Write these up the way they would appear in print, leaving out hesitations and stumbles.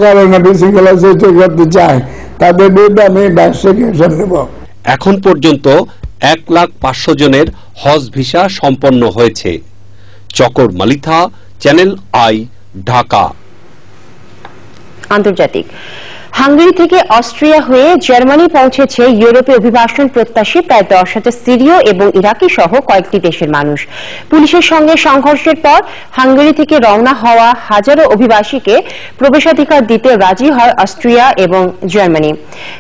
কারণে বিশৃঙ্খলা সৃষ্টি করতে চায় তাদের বিরুদ্ধে আমি ব্যবসায়িক অ্যাকশন নেব। এখন পর্যন্ত 1,500,000 জনের হজ ভিসা সম্পন্ন হয়েছে। চকর মালিথা, চ্যানেল আই, ঢাকা। আন্তর্জাতিক। হাঙ্গেরি থেকে অস্ট্রিয়া হয়ে জার্মানি পৌঁছেছে ইউরোপে অভিবাসন প্রত্যাশী প্রায় 10,000 সিরীয় এবং ইরাকি সহ কয়েকটি দেশের মানুষ। পুলিশের সঙ্গে সংঘর্ষের পর হাঙ্গেরি থেকে রওনা হওয়া হাজারো অভিবাসীকে প্রবেশাধিকার দিতে রাজি হয় অস্ট্রিয়া এবং জার্মানি।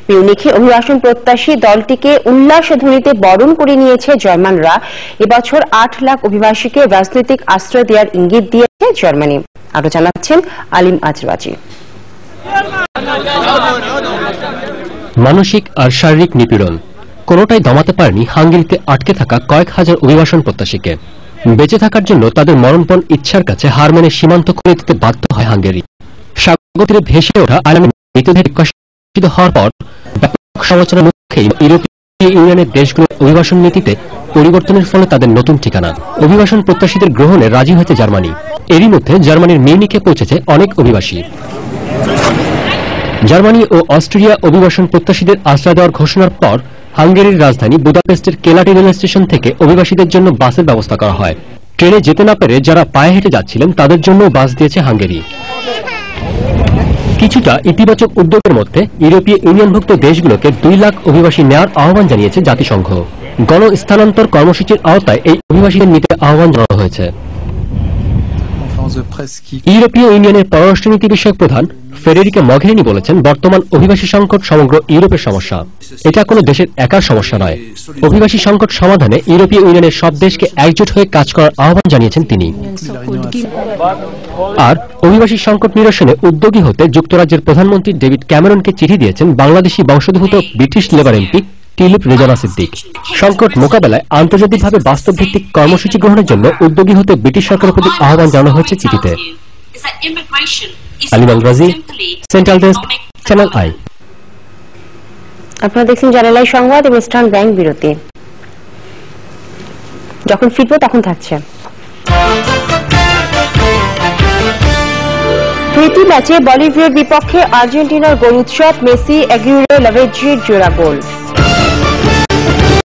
মিউনিখে অভিবাসন প্রত্যাশী দলটিকে উল্লাসধ্বনিতে বরণ করে নিয়েছে জার্মানরা। এবছর 8 লাখ অভিবাসীকে রাজনৈতিক আশ্রয় দেওয়ার ইঙ্গিত দিয়েছে জার্মানি। আরো জানাচ্ছেন আলিম আজরাজি। মানসিক আর শারীরিক নিপীড়ন কোনোটাই দমাতে পারেনি হাঙ্গেরিতে আটকে থাকা কয়েক হাজার অভিবাসন প্রত্যাশীকে। বেঁচে থাকার জন্য তাদের মরণপণ ইচ্ছার কাছে হার মেনে সীমান্ত খুলে দিতে বাধ্য হয় হাঙ্গেরি। সাগর তীরে ভেসে ওঠা আইলামের মৃতদেহ প্রকাশিত হওয়ার পর ব্যাপক সমালোচনার মুখে ইউরোপীয় ইউনিয়নের দেশগুলোর অভিবাসন নীতিতে পরিবর্তনের ফলে তাদের নতুন ঠিকানা। অভিবাসন প্রত্যাশীদের গ্রহণে রাজি হয়েছে জার্মানি। এরই মধ্যে জার্মানির মিউনিখে পৌঁছেছে অনেক অভিবাসী। জার্মানি ও অস্ট্রিয়া অভিবাসন প্রত্যাশীদের আশ্রয় দেওয়ার ঘোষণার পর হাঙ্গেরির রাজধানী বুদাপেস্টের কেলাটি রেল স্টেশন থেকে অভিবাসীদের জন্য বাসের ব্যবস্থা করা হয়। ট্রেনে যেতে না পেরে যারা পায়ে হেঁটে যাচ্ছিলেন তাদের জন্য বাস দিয়েছে হাঙ্গেরি। কিছুটা ইতিবাচক উদ্যোগের মধ্যে ইউরোপীয় ইউনিয়নভুক্ত দেশগুলোকে 2 লাখ অভিবাসী নেওয়ার আহ্বান জানিয়েছে জাতিসংঘ। গণ স্থানান্তর কর্মসূচির আওতায় এই অভিবাসীদের নিতে আহ্বান জানানো হয়েছে। ইউরোপীয় ইউনিয়নের পররাষ্ট্রনীতি বিষয়ক প্রধান ফেডেরিকা মঘেরিনি বলেছেন, বর্তমান অভিবাসী সংকট সমগ্র ইউরোপের সমস্যা, এটা কোনো দেশের একার সমস্যা নয়। অভিবাসী সংকট সমাধানে ইউরোপীয় ইউনিয়নের সব দেশকে একজোট হয়ে কাজ করার আহ্বান জানিয়েছেন তিনি। আর অভিবাসী সংকট নিরসনে উদ্যোগী হতে যুক্তরাজ্যের প্রধানমন্ত্রী ডেভিড ক্যামেরনকে চিঠি দিয়েছেন বাংলাদেশি বংশোদ্ভূত British Labour MP Tulip Rezwana Siddiq. সংকট মোকাবেলায় আন্তর্জাতিকভাবে বাস্তব ভিত্তিক কর্মসূচি গ্রহণের জন্য উদ্যোগী হতে ব্রিটিশ সরকারের প্রতি আহ্বান জানানো হয়েছে চিঠিতে। আলিম আল রাজি, সেন্ট্রাল ডেস্ক, চ্যানেল আই। আপনারা দেখছেন চ্যানেল আই সংবাদ এবং স্টান ব্যাংক বিরতি। যখন ফিরবো তখন থাকছে প্রীতি ম্যাচে বলিভিয়ার বিপক্ষে আর্জেন্টিনার গোল উৎসব, মেসি, অ্যাগুয়েরো, লাভেজ্জির জোড়া গোল।